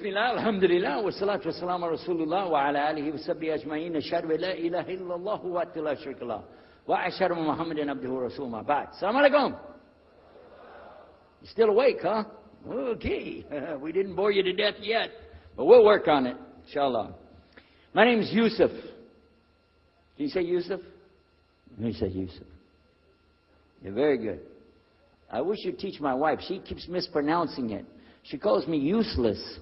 Bismillah, alhamdulillah, wa salatu wa salam ala rasulullah wa ala alihi wa sahbihi ajma'in. Ashhadu an la ilaha illallah wa la sharika lah. Wa ashhadu anna Muhammadan abduhu wa rasuluhu ma ba'd. Assalamu alaikum. You still awake, huh? Okay. We didn't bore you to death yet, but we'll work on it, inshallah. My name is Yusuf. Can you say Yusuf? You say Yusuf. You're very good. I wish you'd teach my wife. She keeps mispronouncing it. She calls me useless.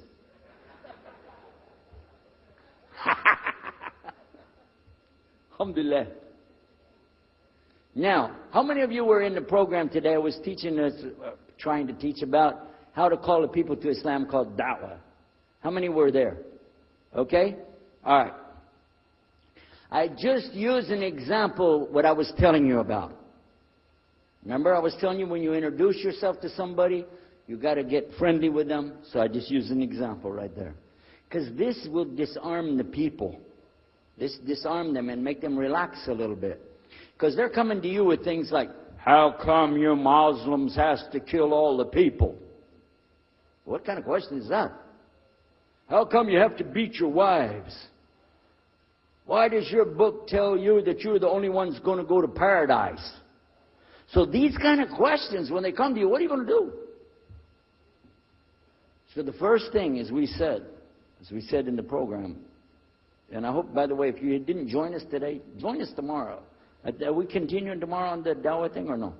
Alhamdulillah. Now, how many of you were in the program today? I was teaching us, trying to teach about how to call the people to Islam called da'wah. How many were there? Okay? All right. I just used an example what I was telling you about. Remember I was telling you when you introduce yourself to somebody, you got to get friendly with them. So I just used an example right there. Because this will disarm the people. This disarm them and make them relax a little bit. Because they're coming to you with things like, how come you Muslims has to kill all the people? What kind of question is that? How come you have to beat your wives? Why does your book tell you that you're the only ones going to go to paradise? So these kind of questions, when they come to you, what are you going to do? So the first thing, as we said in the program, and I hope, by the way, if you didn't join us today, join us tomorrow. Are we continuing tomorrow on the Dawah thing or no?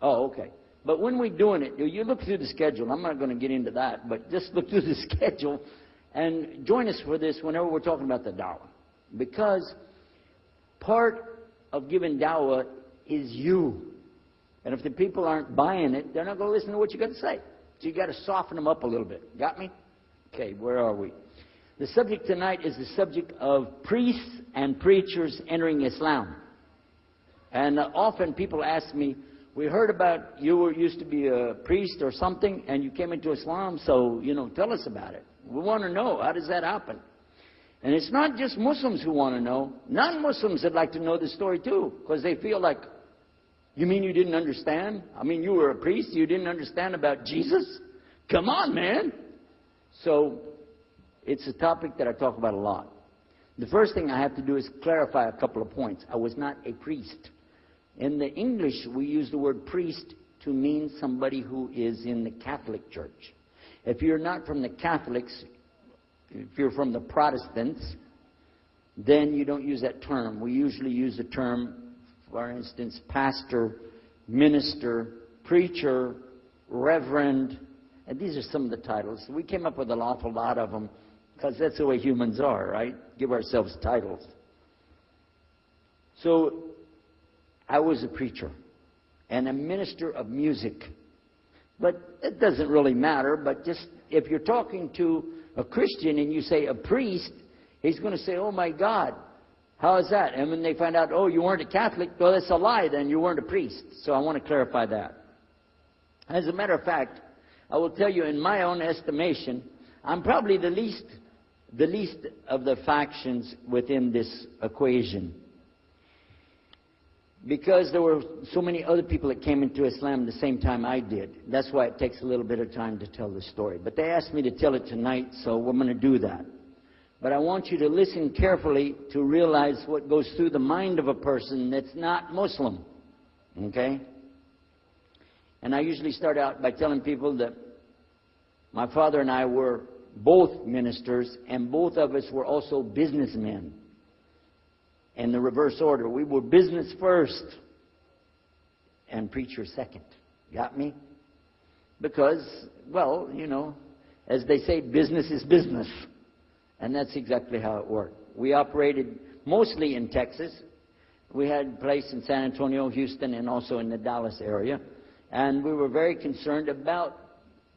Oh, okay. But when we're doing it, you look through the schedule. I'm not going to get into that, but just look through the schedule and join us for this whenever we're talking about the Dawah. Because part of giving Dawah is you. And if the people aren't buying it, they're not going to listen to what you got to say. So you got to soften them up a little bit. Got me? Okay, where are we? The subject tonight is the subject of priests and preachers entering Islam. And often people ask me, we heard about you used to be a priest or something, and you came into Islam, so, tell us about it. We want to know, how does that happen? And it's not just Muslims who want to know. Non-Muslims would like to know the story too, because they feel like, you mean you didn't understand? I mean, you were a priest, you didn't understand about Jesus? Come on, man. So, it's a topic that I talk about a lot. The first thing I have to do is clarify a couple of points. I was not a priest. In the English, we use the word priest to mean somebody who is in the Catholic Church. If you're not from the Catholics, if you're from the Protestants, then you don't use that term. We usually use the term, for instance, pastor, minister, preacher, reverend, and these are some of the titles. We came up with an awful lot of them because that's the way humans are, right? Give ourselves titles. So, I was a preacher and a minister of music. But it doesn't really matter, but just if you're talking to a Christian and you say a priest, he's going to say, oh my God, how is that? And when they find out, oh, you weren't a Catholic, well, that's a lie, then you weren't a priest. So I want to clarify that. As a matter of fact, I will tell you, in my own estimation, I'm probably the least of the factions within this equation. Because there were so many other people that came into Islam the same time I did. That's why it takes a little bit of time to tell the story. But they asked me to tell it tonight, so we're going to do that. But I want you to listen carefully to realize what goes through the mind of a person that's not Muslim. Okay? And I usually start out by telling people that my father and I were both ministers, and both of us were also businessmen. In the reverse order. We were business first and preacher second. Got me? Because, well, as they say, business is business. And that's exactly how it worked. We operated mostly in Texas. We had a place in San Antonio, Houston, and also in the Dallas area. And we were very concerned about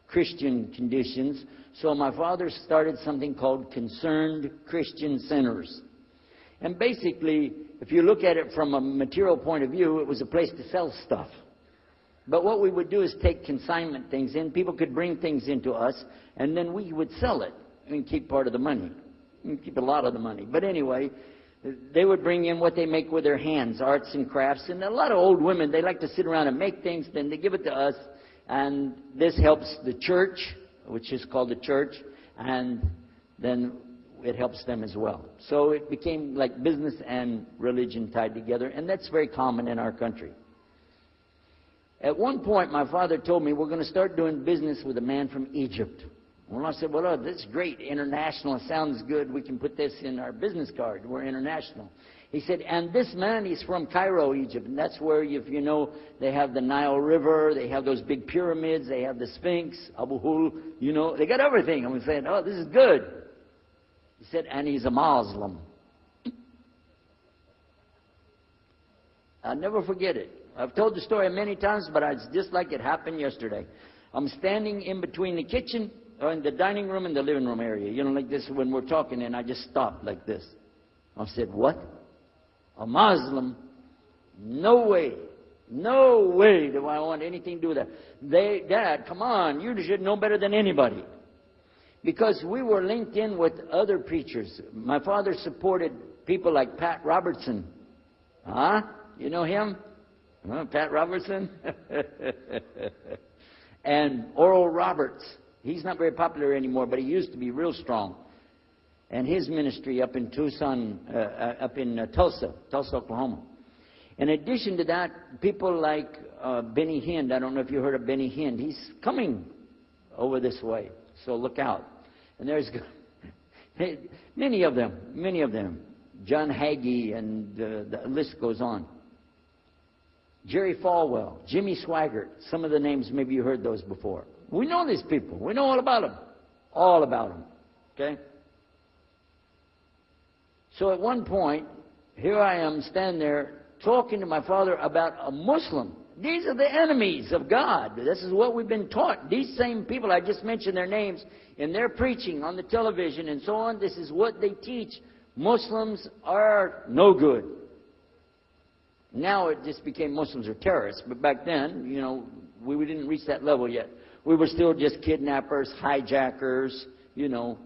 Christian conditions. So my father started something called Concerned Christian Centers. And basically, if you look at it from a material point of view, it was a place to sell stuff. But what we would do is take consignment things in. People could bring things into us, and then we would sell it and keep part of the money. And keep a lot of the money. But anyway, they would bring in what they make with their hands, arts and crafts. And a lot of old women, they like to sit around and make things, then they give it to us. And this helps the church, which is called the church, and then it helps them as well. So it became like business and religion tied together, and that's very common in our country. At one point, my father told me, we're going to start doing business with a man from Egypt. Well, I said, well, this is great. International sounds good. We can put this in our business card. We're international. He said, and this man, he's from Cairo, Egypt. And that's where, if you know, they have the Nile River. They have those big pyramids. They have the Sphinx, Abu Hul. You know, they got everything. And we said, oh, this is good. He said, and he's a Muslim. I'll never forget it. I've told the story many times, but it's just like it happened yesterday. I'm standing in between the kitchen, or in the dining room and the living room area. You know, like this when we're talking, and I just stopped like this. I said, what? A Muslim? No way. No way do I want anything to do with that. Dad, come on. You should know better than anybody. Because we were linked in with other preachers. My father supported people like Pat Robertson. Huh? You know him? Huh, Pat Robertson? And Oral Roberts. He's not very popular anymore, but he used to be real strong. And his ministry up in Tulsa, Oklahoma. In addition to that, people like Benny Hinn. I don't know if you heard of Benny Hinn. He's coming over this way, so look out. And there's many of them. John Hagee, and the list goes on. Jerry Falwell, Jimmy Swaggart. Some of the names, maybe you heard those before. We know these people. We know all about them. All about them. Okay? So at one point, here I am standing there talking to my father about a Muslim. These are the enemies of God. This is what we've been taught. These same people, I just mentioned their names, in their preaching on the television and so on, this is what they teach. Muslims are no good. Now it just became Muslims are terrorists. But back then, you know, we didn't reach that level yet. We were still just kidnappers, hijackers, you know.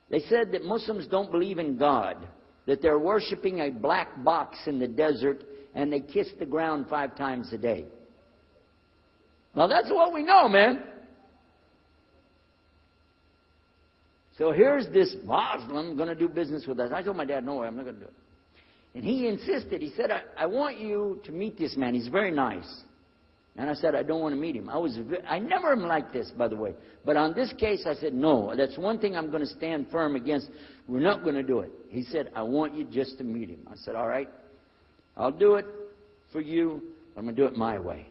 They said that Muslims don't believe in God, that they're worshiping a black box in the desert, and they kiss the ground 5 times a day. Now that's what we know, man. So here's this Muslim going to do business with us. I told my dad, no way, I'm not going to do it. And he insisted. He said, I want you to meet this man. He's very nice. And I said, I don't want to meet him. I never am like this, by the way. But on this case, I said, no, that's one thing I'm going to stand firm against. We're not going to do it. He said, I want you just to meet him. I said, all right, I'll do it for you. I'm going to do it my way.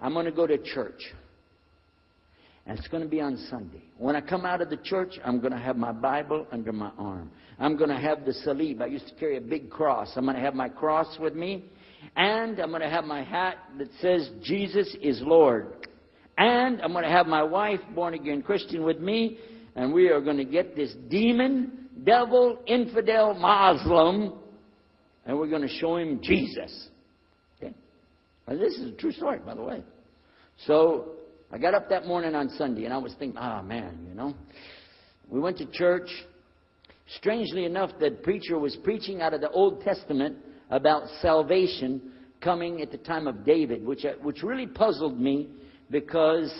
I'm going to go to church. And it's going to be on Sunday. When I come out of the church, I'm going to have my Bible under my arm. I'm going to have the salib. I used to carry a big cross. I'm going to have my cross with me. And I'm going to have my hat that says, Jesus is Lord. And I'm going to have my wife, born-again Christian, with me. And we are going to get this demon, devil, infidel, Muslim. And we're going to show him Jesus. Okay? And this is a true story, by the way. So I got up that morning on Sunday, and I was thinking, man, you know. We went to church. Strangely enough, the preacher was preaching out of the Old Testament about salvation coming at the time of David, which really puzzled me because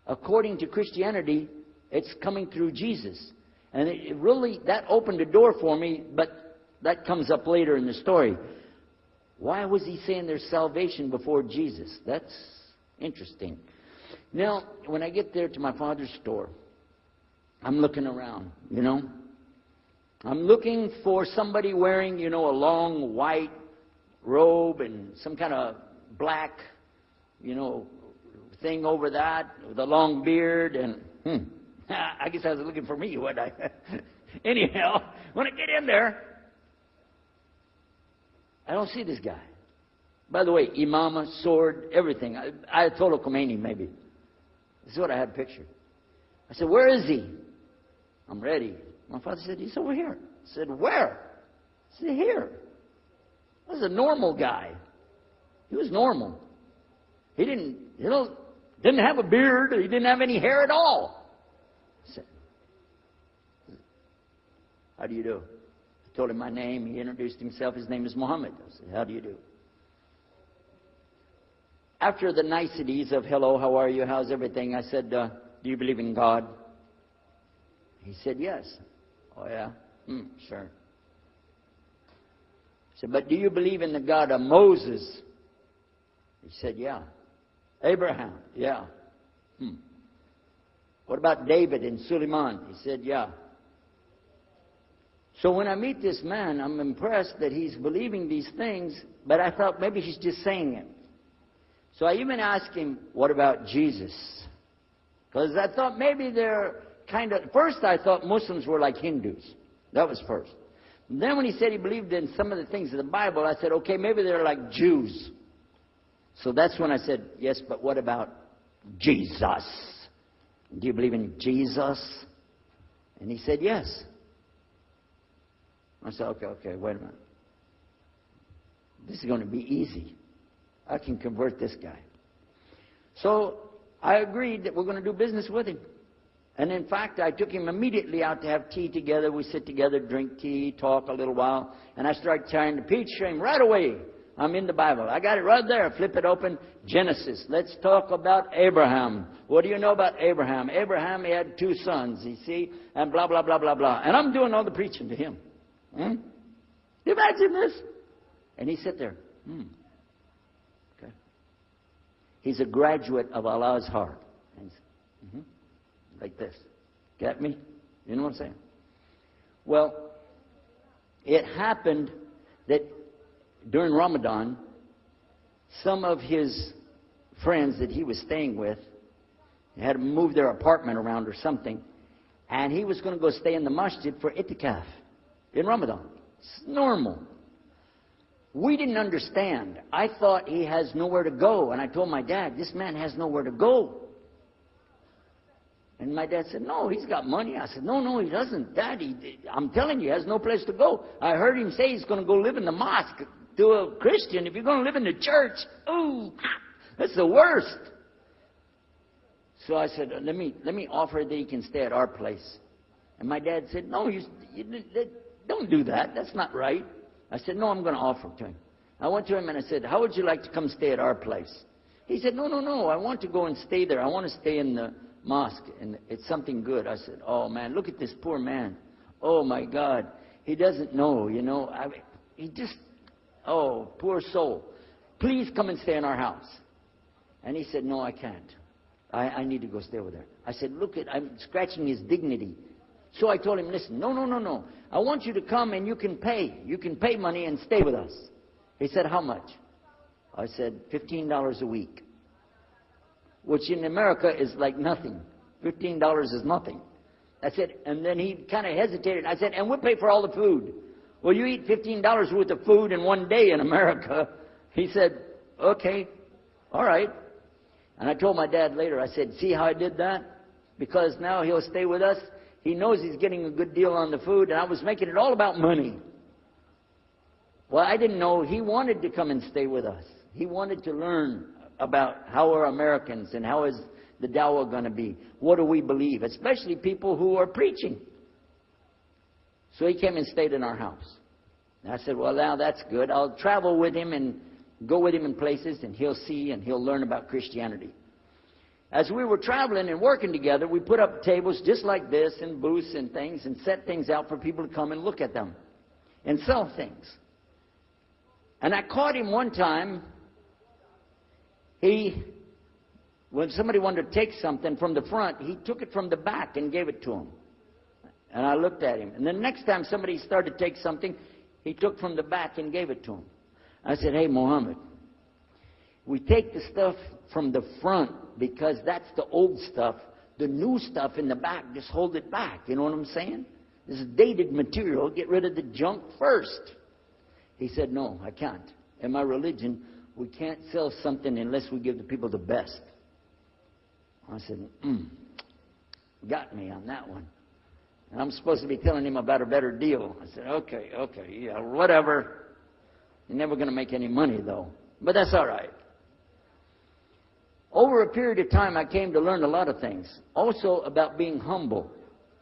according to Christianity, it's coming through Jesus. And it really, that opened a door for me, but that comes up later in the story. Why was he saying there's salvation before Jesus? That's interesting. Now, when I get there to my father's store, I'm looking around, you know. I'm looking for somebody wearing, you know, a long white robe and some kind of black, you know, thing over that with a long beard. And I guess I was looking for me, wasn't I? Anyhow, when I get in there, I don't see this guy. By the way, imama, sword, everything. Ayatollah Khomeini, maybe. This is what I had pictured. I said, where is he? I'm ready. My father said, he's over here. I said, where? I said, here. This is a normal guy. He was normal. He didn't have a beard. He didn't have any hair at all. I said, how do you do? I told him my name. He introduced himself. His name is Muhammad. I said, how do you do? after the niceties of hello, how are you, how's everything, I said, do you believe in God? He said, yes. Oh, yeah? Sure. I said, but do you believe in the God of Moses? He said, yeah. Abraham? Yeah. What about David and Suleiman? He said, yeah. So when I meet this man, I'm impressed that he's believing these things, but I thought maybe he's just saying it. So I even asked him, what about Jesus? Because I thought maybe they're first I thought Muslims were like Hindus. That was first. And then when he said he believed in some of the things of the Bible, I said, okay, maybe they're like Jews. So that's when I said, yes, but what about Jesus? Do you believe in Jesus? And he said, yes. I said, okay, wait a minute. This is going to be easy. I can convert this guy. So I agreed that we're going to do business with him. And in fact, I took him immediately out to have tea together. We sit together, drink tea, talk a little while. And I started trying to teach him right away. I'm in the Bible. I got it right there. Flip it open. Genesis. Let's talk about Abraham. What do you know about Abraham? Abraham, he had 2 sons, you see, and blah, blah, blah, blah, blah. And I'm doing all the preaching to him. Do you imagine this? And he sat there. Okay. He's a graduate of Allah's heart. Like this. Get me? You know what I'm saying? Well, it happened that during Ramadan, some of his friends that he was staying with had to move their apartment around or something, and he was going to go stay in the masjid for itikaf in Ramadan. It's normal. We didn't understand. I thought he has nowhere to go, and I told my dad, this man has nowhere to go. And my dad said, no, he's got money. I said, no, he doesn't. Dad, I'm telling you, he has no place to go. I heard him say he's going to go live in the mosque to a Christian. If you're going to live in the church, ooh, that's the worst. So I said, let me offer that he can stay at our place. And my dad said, no, you don't do that. That's not right. I said, no, I'm going to offer it to him. I went to him and I said, how would you like to come stay at our place? He said, no, I want to go and stay there. I want to stay in the mosque, and it's something good. I said, oh, man, look at this poor man. Oh, my God. He doesn't know, you know. He just, oh, poor soul. Please come and stay in our house. And he said, no, I can't. I need to go stay over there. I said, I'm scratching his dignity. So I told him, listen, no. I want you to come and you can pay. You can pay money and stay with us. He said, how much? I said, $15 a week. Which in America is like nothing. $15 is nothing. I said, and then he kind of hesitated. I said, and we'll pay for all the food. Well, you eat $15 worth of food in one day in America. He said, okay, all right. And I told my dad later, I said, see how I did that? Because now he'll stay with us. He knows he's getting a good deal on the food, and I was making it all about money. Well, I didn't know he wanted to come and stay with us. He wanted to learn about how are Americans and how is the dawah going to be. What do we believe? Especially people who are preaching. So he came and stayed in our house. And I said, well, now that's good. I'll travel with him and go with him in places, and he'll see and he'll learn about Christianity. As we were traveling and working together, we put up tables just like this and booths and things and set things out for people to come and look at them and sell things. And I caught him one time. When somebody wanted to take something from the front, he took it from the back and gave it to him. And I looked at him. And the next time somebody started to take something, he took from the back and gave it to him. I said, hey, Mohammed, we take the stuff from the front because that's the old stuff. The new stuff in the back, just hold it back. You know what I'm saying? This is dated material. Get rid of the junk first. He said, no, I can't. In my religion, we can't sell something unless we give the people the best. I said, got me on that one. And I'm supposed to be telling him about a better deal. I said, okay, yeah, whatever. You're never going to make any money, though. But that's all right. Over a period of time, I came to learn a lot of things. Also about being humble.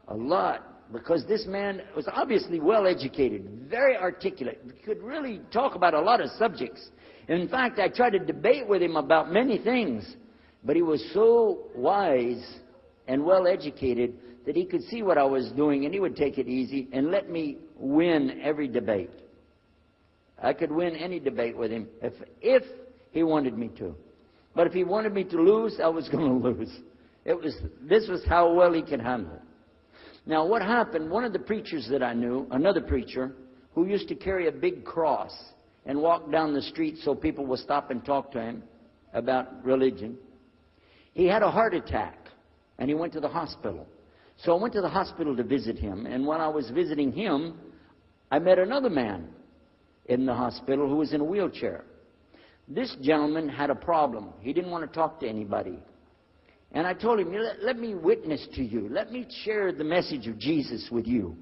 A lot. Because this man was obviously well educated, very articulate, could really talk about a lot of subjects. In fact, I tried to debate with him about many things, but he was so wise and well educated that he could see what I was doing, and he would take it easy and let me win every debate. I could win any debate with him if he wanted me to. But if he wanted me to lose, I was going to lose. This was how well he could handle it. Now, what happened, one of the preachers that I knew, another preacher, who used to carry a big cross and walk down the street so people would stop and talk to him about religion, he had a heart attack, and he went to the hospital. So I went to the hospital to visit him, and while I was visiting him, I met another man in the hospital who was in a wheelchair. This gentleman had a problem. He didn't want to talk to anybody. And I told him, let me witness to you. Let me share the message of Jesus with you.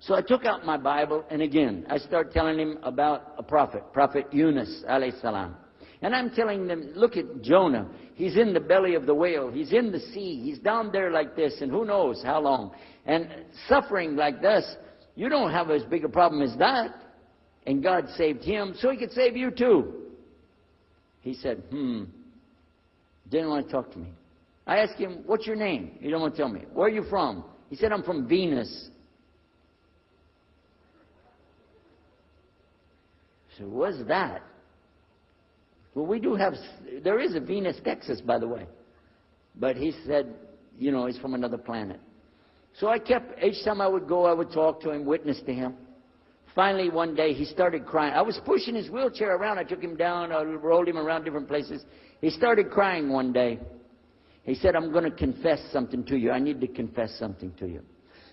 So I took out my Bible, and again, I started telling him about a prophet, Prophet Yunus, alayhi salam. And I'm telling them, look at Jonah. He's in the belly of the whale. He's in the sea. He's down there like this, and who knows how long. And suffering like this, you don't have as big a problem as that. And God saved him, so he could save you too. He said, didn't want to talk to me. I asked him, what's your name? He didn't want to tell me. Where are you from? He said, I'm from Venus. So what's that? Well, there is a Venus, Texas, by the way. But he said, he's from another planet. So each time I would go, I would talk to him, witness to him. Finally, one day, he started crying. I was pushing his wheelchair around. I took him down. I rolled him around different places. He started crying one day. He said, I'm going to confess something to you. I need to confess something to you.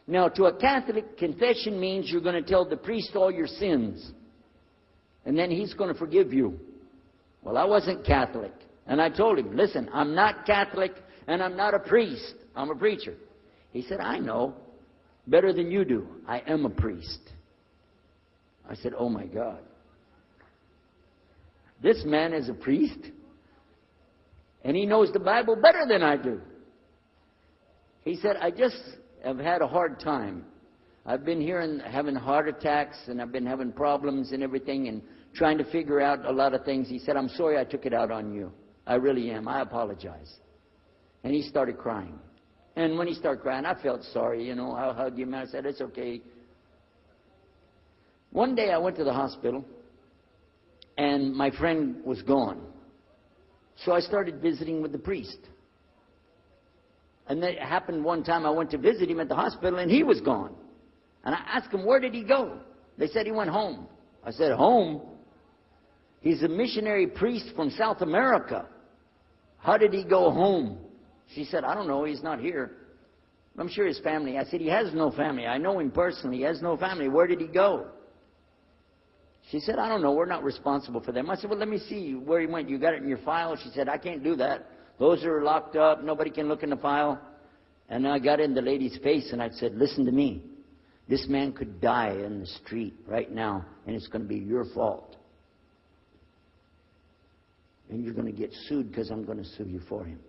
Now, to a Catholic, confession means you're going to tell the priest all your sins. And then he's going to forgive you. Well, I wasn't Catholic. And I told him, listen, I'm not Catholic and I'm not a priest. I'm a preacher. He said, I know better than you do. I am a priest. I said, oh my God. This man is a priest? And he knows the Bible better than I do. He said, I just have had a hard time. I've been here and having heart attacks, and I've been having problems and everything, and trying to figure out a lot of things. He said, I'm sorry I took it out on you. I really am. I apologize. And he started crying. And when he started crying, I felt sorry. I hugged him. I said, it's okay. One day I went to the hospital, and my friend was gone. So I started visiting with the priest. And it happened one time I went to visit him at the hospital, and he was gone. And I asked him, where did he go? They said he went home. I said, home? He's a missionary priest from South America. How did he go home? She said, I don't know. He's not here. I'm sure his family. I said, he has no family. I know him personally. He has no family. Where did he go? She said, I don't know. We're not responsible for them. I said, well, let me see where he went. You got it in your file? She said, I can't do that. Those are locked up. Nobody can look in the file. And I got in the lady's face and I said, listen to me. This man could die in the street right now, and it's going to be your fault. And you're going to get sued because I'm going to sue you for him.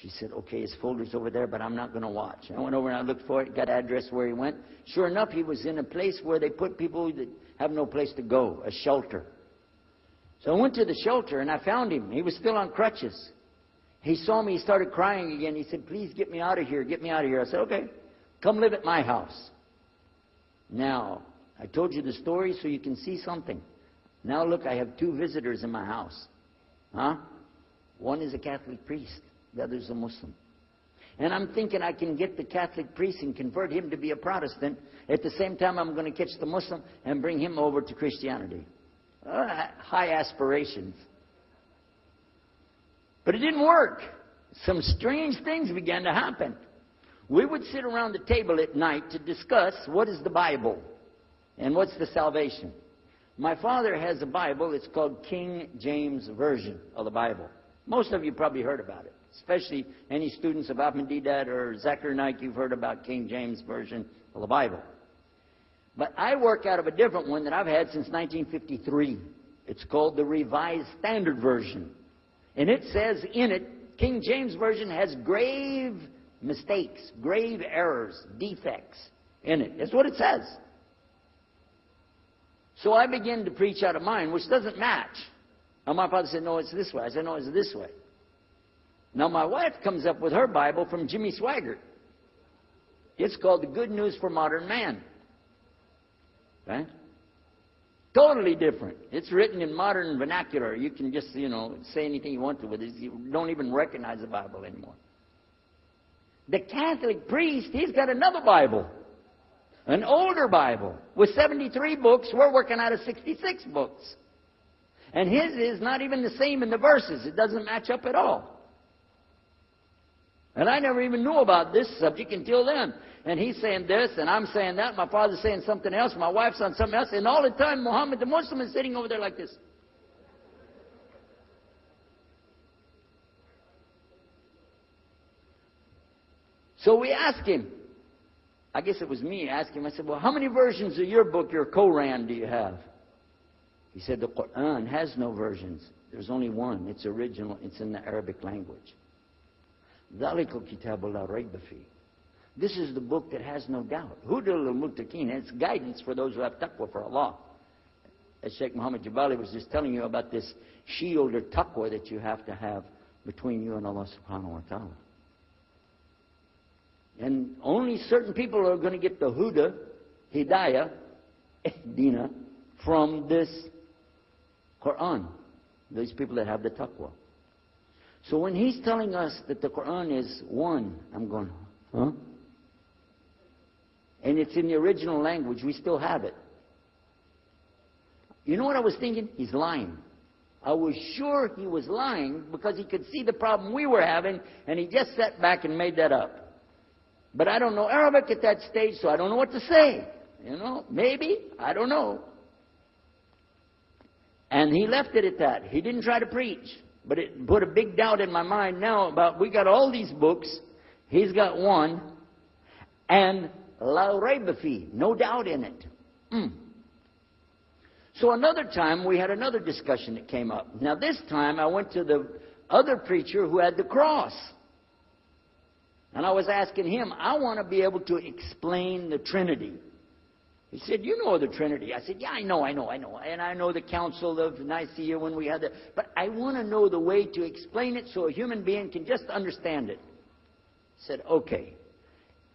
She said, okay, his folder's over there, but I'm not going to watch. I went over and I looked for it, got an address where he went. Sure enough, he was in a place where they put people that have no place to go, a shelter. So I went to the shelter and I found him. He was still on crutches. He saw me, he started crying again. He said, please get me out of here, get me out of here. I said, okay, come live at my house. Now, I told you the story so you can see something. Now look, I have 2 visitors in my house. One is a Catholic priest. The other is a Muslim. And I'm thinking I can get the Catholic priest and convert him to be a Protestant. At the same time, I'm going to catch the Muslim and bring him over to Christianity. High aspirations. But it didn't work. Some strange things began to happen. We would sit around the table at night to discuss what is the Bible and what's the salvation. My father has a Bible. It's called King James Version of the Bible. Most of you probably heard about it, especially any students of Ahmadiyya or Zakir Naik. You've heard about King James Version of the Bible. But I work out of a different one that I've had since 1953. It's called the Revised Standard Version. And it says in it, King James Version has grave mistakes, grave errors, defects in it. That's what it says. So I began to preach out of mine, which doesn't match. And my father said, no, it's this way. I said, no, it's this way. Now my wife comes up with her Bible from Jimmy Swaggart. It's called The Good News for Modern Man. Okay? Totally different. It's written in modern vernacular. You can just, say anything you want to with it. You don't even recognize the Bible anymore. The Catholic priest, he's got another Bible. An older Bible with 73 books. We're working out of 66 books. And his is not even the same in the verses. It doesn't match up at all. And I never even knew about this subject until then. And he's saying this, and I'm saying that. My father's saying something else. My wife's saying something else. And all the time, Muhammad the Muslim is sitting over there like this. So we asked him. I guess it was me. I asked him. I said, well, how many versions of your book, your Quran, do you have? He said, the Quran has no versions. There's only one. It's original. It's in the Arabic language. ذَلِكَ الْكِتَابُ لَا رَيْبَ فِيهِ. This is the book that has no doubt. Hudal al-Muttaqin. It's guidance for those who have taqwa for Allah. As Sheikh Muhammad Jabali was just telling you about this shield or taqwa that you have to have between you and Allah subhanahu wa ta'ala. And only certain people are going to get the huda, hidayah, dina, from this Quran. These people that have the taqwa. So when he's telling us that the Quran is one, I'm going, huh? And it's in the original language, we still have it. You know what I was thinking? He's lying. I was sure he was lying because he could see the problem we were having, and he just sat back and made that up. But I don't know Arabic at that stage, so I don't know what to say. Maybe, I don't know. And he left it at that. He didn't try to preach. But it put a big doubt in my mind now about, we got all these books, he's got one, and la rayba fi, no doubt in it. So another time, we had another discussion that came up. Now this time, I went to the other preacher who had the cross. And I was asking him, I want to be able to explain the Trinity. He said, you know the Trinity. I said, yeah, I know. And I know the Council of Nicaea when we had that. But I want to know the way to explain it so a human being can just understand it. He said, okay.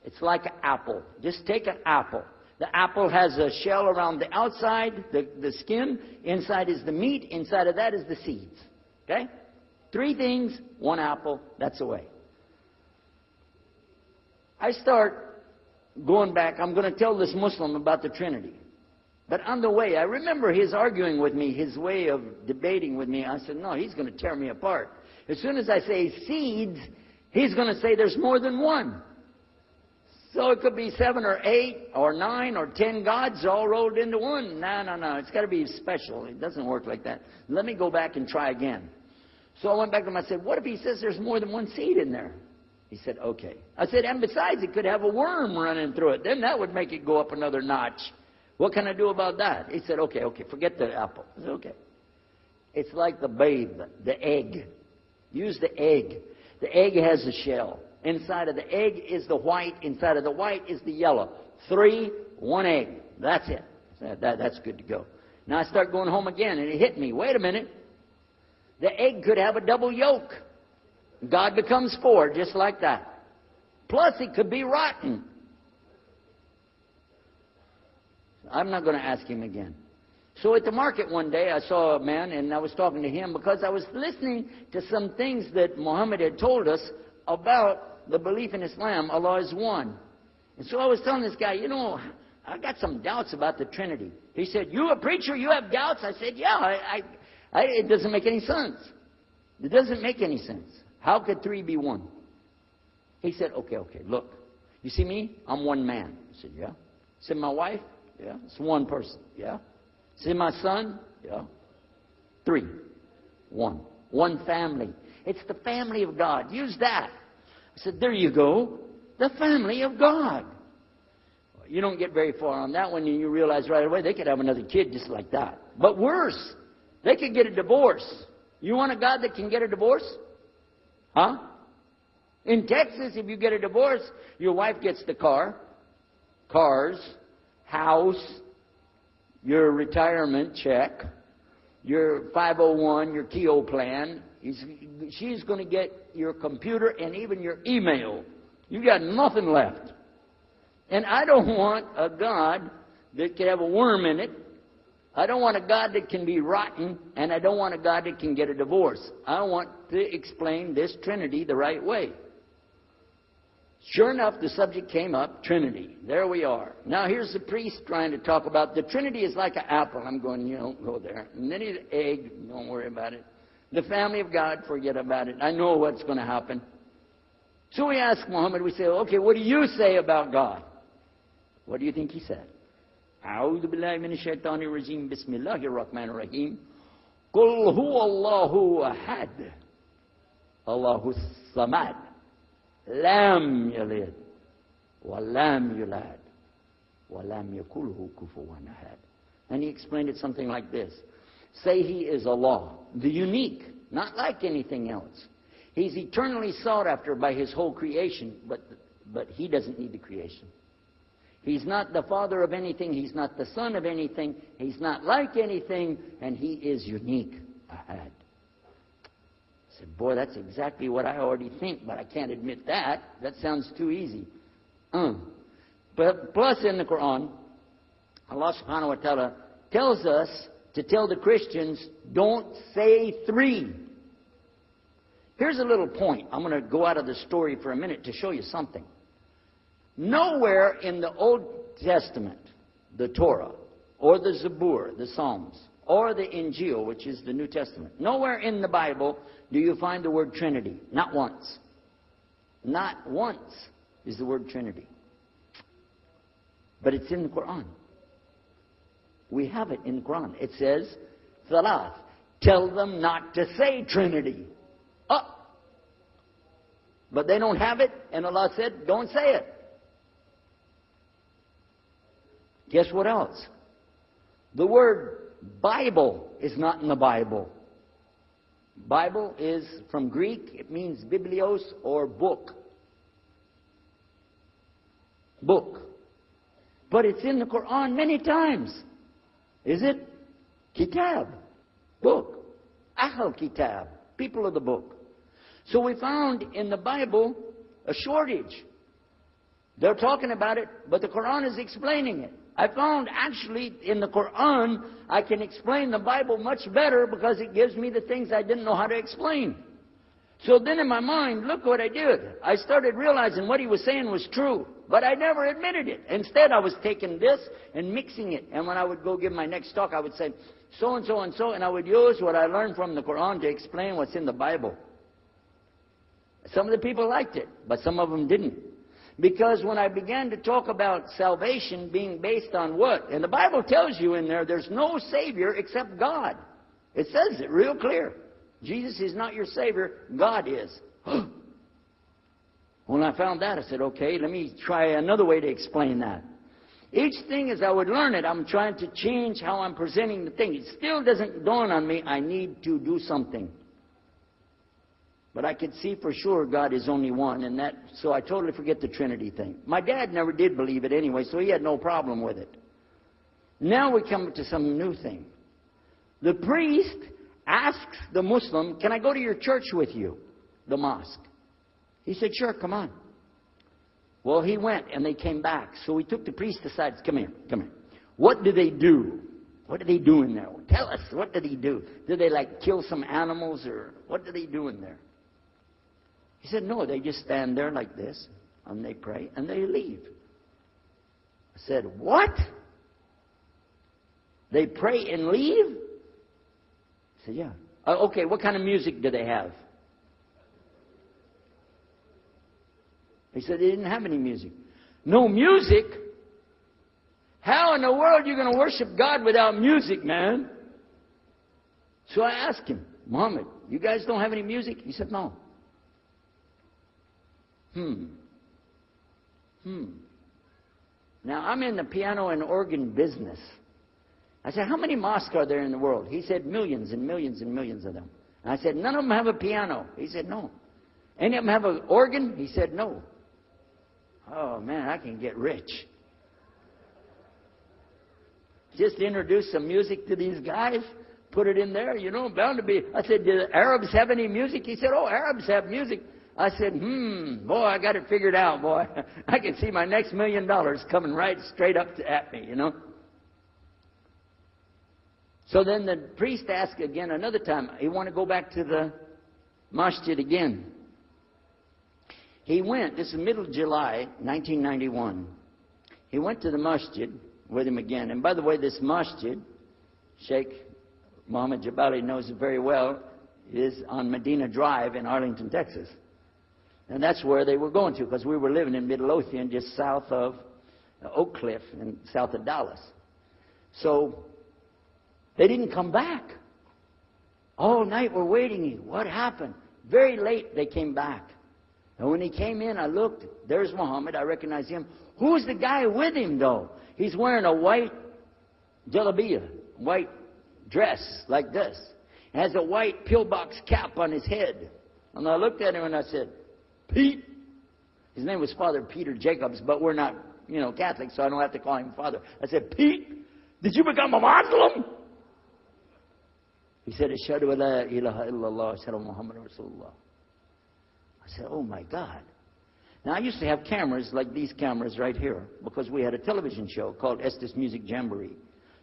It's like an apple. Just take an apple. The apple has a shell around the outside, the skin. Inside is the meat. Inside of that is the seeds. Okay? 3 things, 1 apple. That's the way. I start going back, I'm going to tell this Muslim about the Trinity. But on the way, I remember his arguing with me, his way of debating with me. I said, no, he's going to tear me apart. As soon as I say seeds, he's going to say there's more than one. So it could be 7 or 8 or 9 or 10 gods all rolled into one. No. It's got to be special. It doesn't work like that. Let me go back and try again. So I went back to him. I said, what if he says there's more than one seed in there? He said, okay. I said, and besides, it could have a worm running through it. Then that would make it go up another notch. What can I do about that? He said, okay, forget the apple. I said, okay. It's like the babe, the egg. Use the egg. The egg has a shell. Inside of the egg is the white. Inside of the white is the yellow. 3, 1 egg. That's it. That's good to go. Now I start going home again, and it hit me. Wait a minute. The egg could have a double yolk. God becomes 4, just like that. Plus, it could be rotten. I'm not going to ask him again. So at the market one day, I saw a man, and I was talking to him because I was listening to some things that Muhammad had told us about the belief in Islam. Allah is one. And so I was telling this guy, I got some doubts about the Trinity. He said, you a preacher, you have doubts? I said, yeah, it doesn't make any sense. It doesn't make any sense. How could 3 be 1? He said, okay, look. You see me? I'm one man. I said, yeah. See my wife? Yeah. It's one person. Yeah. See my son? Yeah. 3. 1. One family. It's the family of God. Use that. I said, there you go. The family of God. You don't get very far on that one, and you realize right away they could have another kid just like that. But worse, they could get a divorce. You want a God that can get a divorce? Huh? In Texas, if you get a divorce, your wife gets the car, cars, house, your retirement check, your 501, your TO plan. She's going to get your computer and even your email. You got nothing left. And I don't want a God that can have a worm in it. I don't want a God that can be rotten, and I don't want a God that can get a divorce. I want to explain this Trinity the right way. Sure enough, the subject came up, Trinity. There we are. Now here's the priest trying to talk about the Trinity is like an apple. I'm going, you don't go there. And then the egg, don't worry about it. The family of God, forget about it. I know what's going to happen. So we ask Muhammad, we say, okay, what do you say about God? What do you think he said? أعوذ بالله من الشيطان الرجيم بسم الله الرحمن الرحيم قل هو الله أحد الله الصمد لم يلد ولم يولد ولم يكن له كفوا أحد. And he explained it something like this. Say he is Allah, the unique, not like anything else. He's eternally sought after by his whole creation, but he doesn't need the creation. He's not the father of anything. He's not the son of anything. He's not like anything. And he is unique. Ahad. I said, boy, that's exactly what I already think, but I can't admit that. That sounds too easy. But plus in the Quran, Allah subhanahu wa ta'ala tells us to tell the Christians, don't say three. Here's a little point. I'm going to go out of the story for a minute to show you something. Nowhere in the Old Testament, the Torah, or the Zabur, the Psalms, or the Injil, which is the New Testament, nowhere in the Bible do you find the word Trinity. Not once. Not once is the word Trinity. But it's in the Quran. We have it in the Quran. It says, Thalath, tell them not to say Trinity. But they don't have it, and Allah said, don't say it. Guess what else? The word Bible is not in the Bible. Bible is from Greek. It means biblios or book. Book. But it's in the Quran many times. Is it? Kitab. Book. Ahl Kitab. People of the book. So we found in the Bible a shortage. They're talking about it, but the Quran is explaining it. I found actually in the Quran, I can explain the Bible much better because it gives me the things I didn't know how to explain. So then in my mind, look what I did. I started realizing what he was saying was true, but I never admitted it. Instead, I was taking this and mixing it. And when I would go give my next talk, I would say, so and so and so, and I would use what I learned from the Quran to explain what's in the Bible. Some of the people liked it, but some of them didn't. Because when I began to talk about salvation being based on what? And the Bible tells you in there, there's no Savior except God. It says it real clear. Jesus is not your Savior, God is. When I found that, I said, okay, let me try another way to explain that. Each thing as I would learn it, I'm trying to change how I'm presenting the thing. It still doesn't dawn on me, I need to do something. But I could see for sure God is only one, and that, so I totally forget the Trinity thing. My dad never did believe it anyway, so he had no problem with it. Now we come to some new thing. The priest asks the Muslim, can I go to your church with you? The mosque. He said, sure, come on. Well, he went, and they came back. So we took the priest aside. Come here, come here. What do they do? What do they do in there? Tell us, what do they do? Do they like kill some animals, or what do they do in there? He said, no, they just stand there like this, and they pray, and they leave. I said, what? They pray and leave? I said, yeah. Okay, what kind of music do they have? He said they didn't have any music. No music? How in the world are you going to worship God without music, man? So I asked him, Muhammad, you guys don't have any music? He said, no. Now, I'm in the piano and organ business. I said, how many mosques are there in the world? He said, millions and millions and millions of them. And I said, none of them have a piano. He said, no. Any of them have an organ? He said, no. Oh, man, I can get rich. just introduce some music to these guys, put it in there, you know, bound to be. I said, do the Arabs have any music? He said, oh, Arabs have music. I said, boy, I got it figured out, boy. I can see my next $1 million coming right straight up at me, you know. So then the priest asked again another time, he wanted to go back to the masjid again. He went, this is middle of July, 1991. He went to the masjid with him again. And by the way, this masjid, Sheikh Mohammed Jabali knows it very well, is on Medina Drive in Arlington, Texas. And that's where they were going to, because we were living in Midlothian, just south of Oak Cliff and south of Dallas. So they didn't come back. All night we're waiting. What happened? Very late they came back. And when he came in, I looked. There's Muhammad. I recognized him. Who's the guy with him, though? He's wearing a white jalabiyah, white dress like this. He has a white pillbox cap on his head. And I looked at him and I said, Pete. His name was Father Peter Jacobs, but we're not, you know, Catholic, so I don't have to call him Father. I said, Pete, did you become a Muslim? He said, Ashhadu an la ilaha illallah, Ashhadu Muhammad Rasulullah. I said, oh my God. Now I used to have cameras like these cameras right here, because we had a television show called Estes Music Jamboree.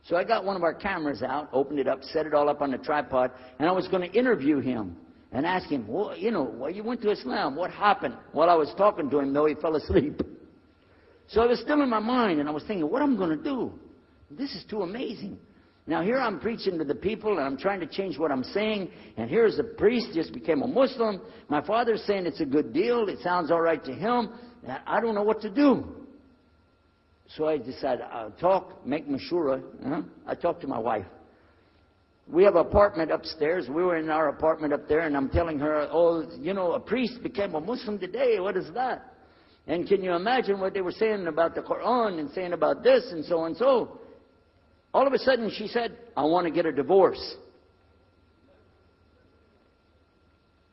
So I got one of our cameras out, opened it up, set it all up on the tripod, and I was going to interview him and ask him, well, you know, well, you went to Islam. What happened? While I was talking to him, though, he fell asleep. So it was still in my mind, and I was thinking, what am I going to do? This is too amazing. Now, here I'm preaching to the people, and I'm trying to change what I'm saying, and here's a priest just became a Muslim. My father's saying it's a good deal. It sounds all right to him. I don't know what to do. So I decided I'll talk, make mashura. I talked to my wife. We have an apartment upstairs. We were in our apartment up there, and I'm telling her, oh, you know, a priest became a Muslim today. What is that? And can you imagine what they were saying about the Quran and saying about this and so and so? All of a sudden, she said, I want to get a divorce.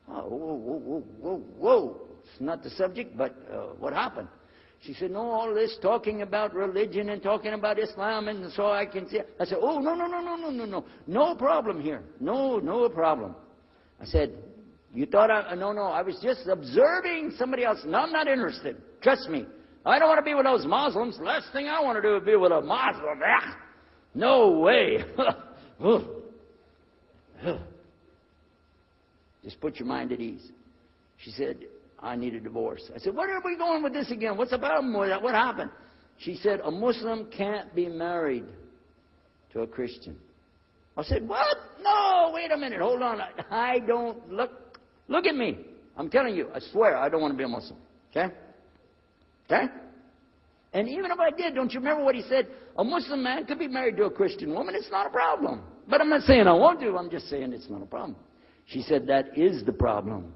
Oh, whoa. It's not the subject, but what happened? She said, no, all this talking about religion and talking about Islam, and so I can see. I said, oh, no. No problem here. No problem. I said, you thought no, I was just observing somebody else. No, I'm not interested. Trust me. I don't want to be with those Muslims. Last thing I want to do is be with a Muslim. No way. Just put your mind at ease. She said, I need a divorce. I said, where are we going with this again? What's the problem with that? What happened? She said, a Muslim can't be married to a Christian. I said, what? No, wait a minute. Hold on. I don't look at me. I'm telling you, I swear I don't want to be a Muslim. Okay? And even if I did, don't you remember what he said? A Muslim man could be married to a Christian woman. It's not a problem. But I'm not saying I won't do. I'm just saying it's not a problem. She said, that is the problem.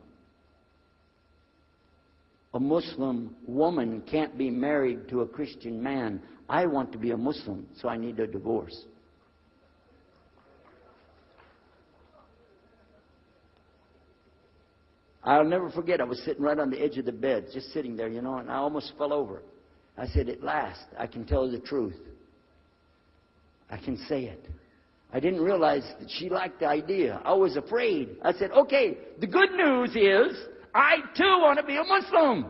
A Muslim woman can't be married to a Christian man. I want to be a Muslim, so I need a divorce. I'll never forget, I was sitting right on the edge of the bed, just sitting there, you know, and I almost fell over. I said, at last, I can tell the truth. I can say it. I didn't realize that she liked the idea. I was afraid. I said, okay, the good news is, I too want to be a Muslim.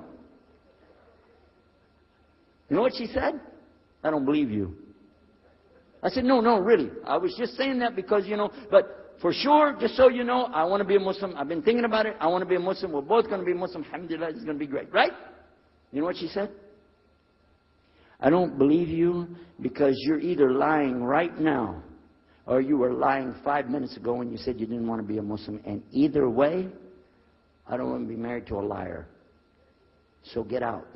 You know what she said? I don't believe you. I said, no, really. I was just saying that because, you know, but for sure, just so you know, I want to be a Muslim. I've been thinking about it. I want to be a Muslim. We're both going to be Muslim. Alhamdulillah, it's going to be great. Right? You know what she said? I don't believe you because you're either lying right now or you were lying 5 minutes ago when you said you didn't want to be a Muslim. And either way, I don't want to be married to a liar. So get out.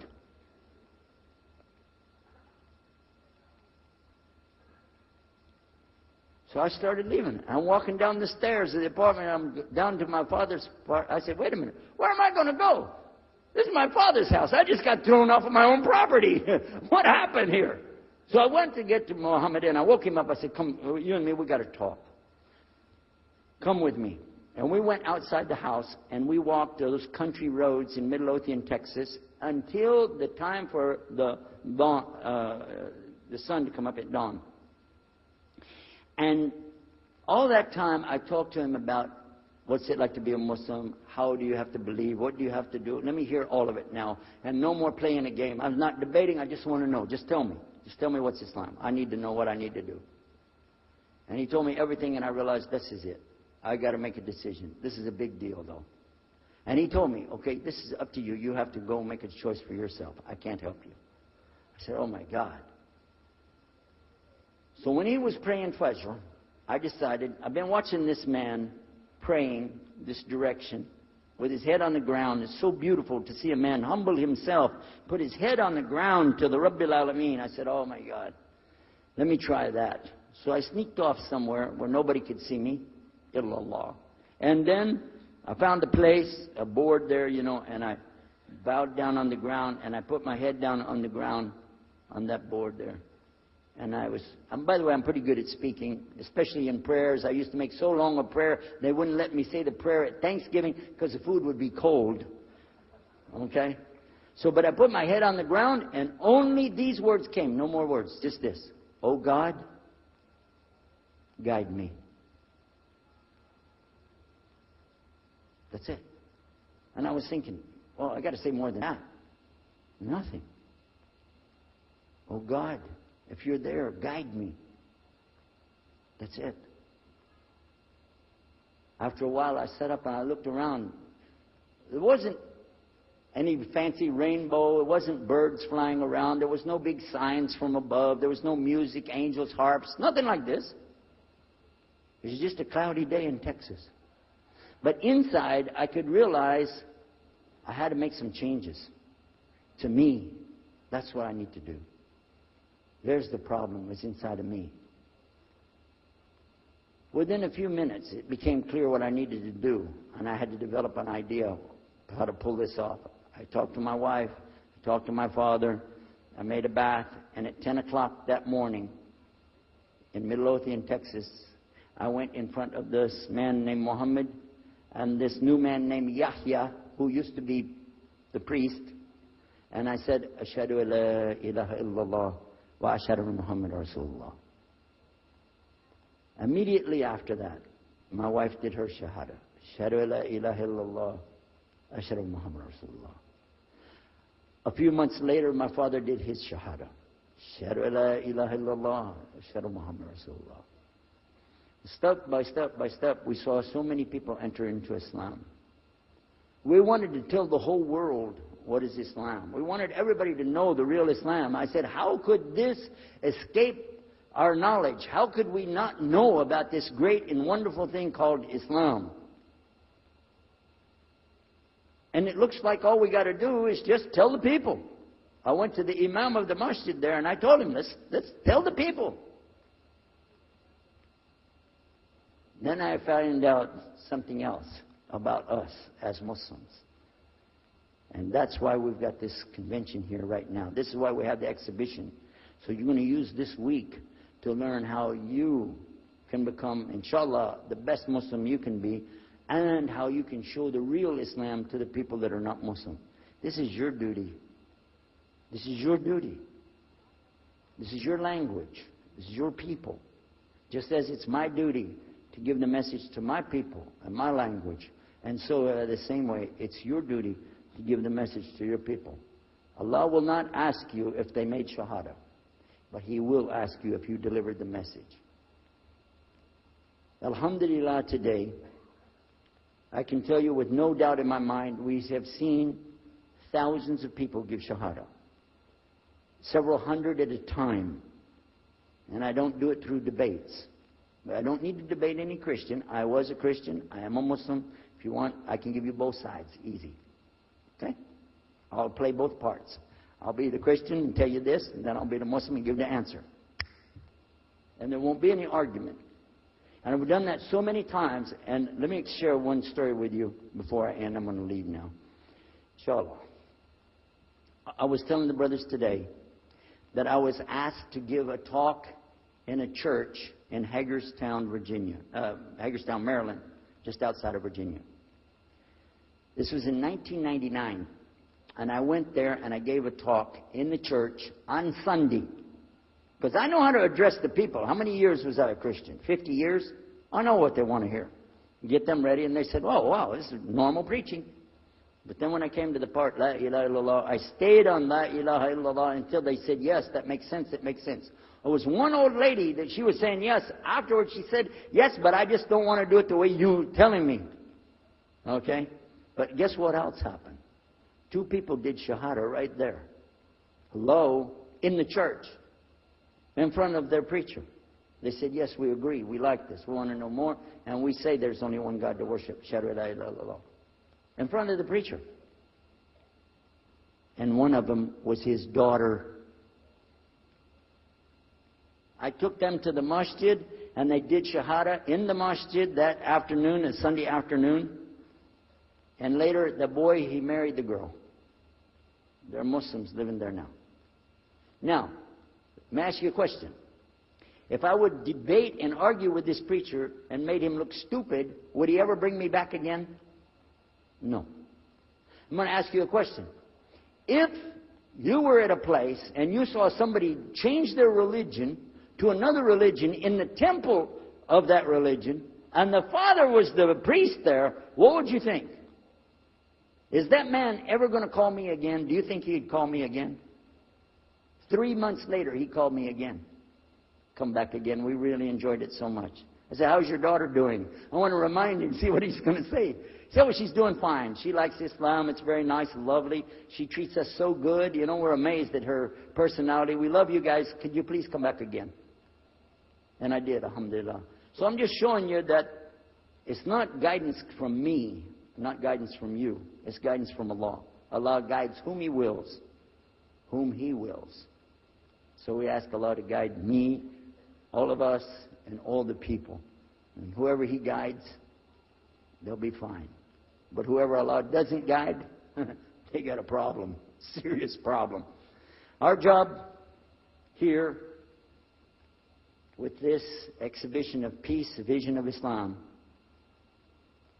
So I started leaving. I'm walking down the stairs of the apartment. I'm down to my father's part. I said, wait a minute. Where am I going to go? This is my father's house. I just got thrown off of my own property. What happened here? So I went to get to Muhammad and I woke him up. I said, come, you and me, we got to talk. Come with me. And we went outside the house and we walked those country roads in Midlothian, Texas, until the time for the sun to come up at dawn. And all that time, I talked to him about what's it like to be a Muslim, how do you have to believe, what do you have to do. Let me hear all of it now, and no more playing a game. I'm not debating, I just want to know. Just tell me. Just tell me what's Islam. I need to know what I need to do. And he told me everything, and I realized this is it. I got to make a decision. This is a big deal, though. And he told me, okay, this is up to you. You have to go make a choice for yourself. I can't help you. I said, oh my God. So when he was praying Fajr, I decided, I've been watching this man praying this direction with his head on the ground. It's so beautiful to see a man humble himself, put his head on the ground to the Rabbil Alameen. I said, oh my God, let me try that. So I sneaked off somewhere where nobody could see me, illallah. And then I found a place, a board there, and I bowed down on the ground, and I put my head down on the ground on that board there. And by the way, I'm pretty good at speaking, especially in prayers. I used to make so long a prayer, they wouldn't let me say the prayer at Thanksgiving because the food would be cold. Okay? But I put my head on the ground, and only these words came. No more words, just this. Oh God, guide me. That's it. And I was thinking, well, I got to say more than that. Nothing. Oh God, if you're there, guide me. That's it. After a while, I sat up and I looked around. There wasn't any fancy rainbow. It wasn't birds flying around. There was no big signs from above. There was no music, angels, harps, nothing like this. It was just a cloudy day in Texas. But inside, I could realize I had to make some changes. To me, that's what I need to do. There's the problem, it's inside of me. Within a few minutes, it became clear what I needed to do, and I had to develop an idea of how to pull this off. I talked to my wife, I talked to my father, I made a bath, and at 10 o'clock that morning, in Midlothian, Texas, I went in front of this man named Muhammad, and this new man named Yahya, who used to be the priest, and I said, Ashhadu an la ilaha illallah wa ashhadu anna Muhammad Rasulullah. Immediately after that, my wife did her shahada. Ashhadu an la ilaha illallah, ashhadu anna Muhammad Rasulullah. A few months later, my father did his shahada. Ashhadu an la ilaha illallah, ashhadu anna Muhammad Rasulullah. Step by step by step, we saw so many people enter into Islam. We wanted to tell the whole world what is Islam. We wanted everybody to know the real Islam. I said, how could this escape our knowledge? How could we not know about this great and wonderful thing called Islam? And it looks like all we got to do is just tell the people. I went to the imam of the masjid there and I told him, let's tell the people. Then I found out something else about us as Muslims. And that's why we've got this convention here right now. This is why we have the exhibition. So you're going to use this week to learn how you can become, inshallah, the best Muslim you can be, and how you can show the real Islam to the people that are not Muslim. This is your duty. This is your duty. This is your language. This is your people. Just as it's my duty to give the message to my people and my language. And so the same way, it's your duty to give the message to your people. Allah will not ask you if they made shahada, but He will ask you if you delivered the message. Alhamdulillah, today, I can tell you with no doubt in my mind, we have seen thousands of people give shahada. Several hundred at a time. And I don't do it through debates. I don't need to debate any Christian. I was a Christian. I am a Muslim. If you want, I can give you both sides. Easy. Okay? I'll play both parts. I'll be the Christian and tell you this, and then I'll be the Muslim and give the answer. And there won't be any argument. And I've done that so many times. And let me share one story with you before I end. I'm going to leave now. Inshallah. I was telling the brothers today that I was asked to give a talk in a church in Hagerstown, Maryland, just outside of Virginia. This was in Because I know how to address the people. How many years was I a Christian? 50 years? I know what they want to hear. Get them ready, and they said, oh, wow, this is normal preaching. But then when I came to the part, La ilaha illallah, I stayed on La ilaha illallah until they said, yes, that makes sense, it makes sense. There was one old lady that she was saying yes. Afterwards she said, yes, but I just don't want to do it the way you're telling me. Okay? But guess what else happened? 2 people did Shahada right there. Hello? In the church. In front of their preacher. They said, yes, we agree. We like this. We want to know more. And we say there's only one God to worship. Shahadu la ilaha illallah. In front of the preacher. And one of them was his daughter. I took them to the masjid, and they did Shahada in the masjid that afternoon, a Sunday afternoon. And later, the boy, he married the girl. They're Muslims living there now. Now, let me ask you a question. If I would debate and argue with this preacher and made him look stupid, would he ever bring me back again? No. I'm going to ask you a question. If you were at a place and you saw somebody change their religion to another religion in the temple of that religion, and the father was the priest there, what would you think? Is that man ever going to call me again? Do you think he'd call me again? 3 months later, he called me again. Come back again. We really enjoyed it so much. I said, how's your daughter doing? I want to remind him, see what he's going to say. He said, well, she's doing fine. She likes Islam. It's very nice and lovely. She treats us so good. You know, we're amazed at her personality. We love you guys. Could you please come back again? And I did, alhamdulillah. So I'm just showing you that it's not guidance from me, not guidance from you. It's guidance from Allah. Allah guides whom He wills. Whom He wills. So we ask Allah to guide me, all of us, and all the people. And whoever He guides, they'll be fine. But whoever Allah doesn't guide, they got a problem. Serious problem. Our job here with this exhibition of peace, vision of Islam,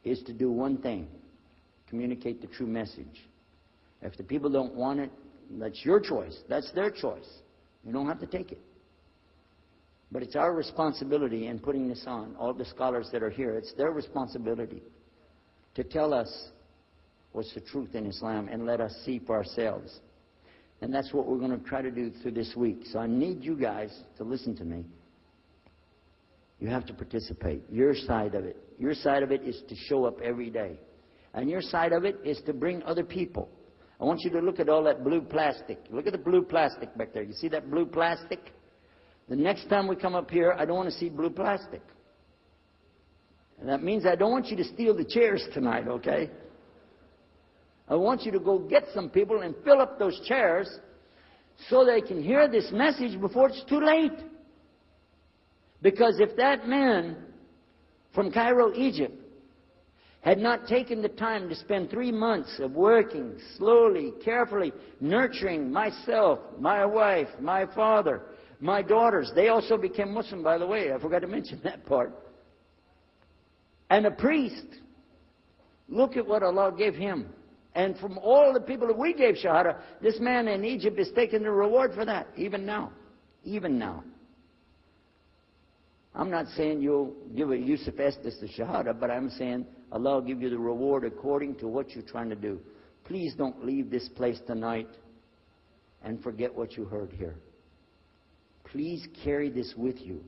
is to do one thing. Communicate the true message. If the people don't want it, that's your choice. That's their choice. You don't have to take it. But it's our responsibility in putting this on, all the scholars that are here, it's their responsibility to tell us what's the truth in Islam and let us see for ourselves. And that's what we're going to try to do through this week. So I need you guys to listen to me. You have to participate. Your side of it. Your side of it is to show up every day. And your side of it is to bring other people. I want you to look at all that blue plastic. Look at the blue plastic back there. You see that blue plastic? The next time we come up here, I don't want to see blue plastic. And that means I don't want you to steal the chairs tonight, okay? I want you to go get some people and fill up those chairs so they can hear this message before it's too late. Because if that man from Cairo, Egypt, had not taken the time to spend 3 months of working slowly, carefully, nurturing myself, my wife, my father, my daughters. They also became Muslim, by the way. I forgot to mention that part. And a priest. Look at what Allah gave him. And from all the people that we gave Shahada, this man in Egypt is taking the reward for that, even now. Even now. I'm not saying you'll give a Yusuf Estes the Shahada, but I'm saying Allah will give you the reward according to what you're trying to do. Please don't leave this place tonight and forget what you heard here. Please carry this with you.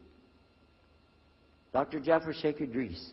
Dr. Jafar Sheikh Idris.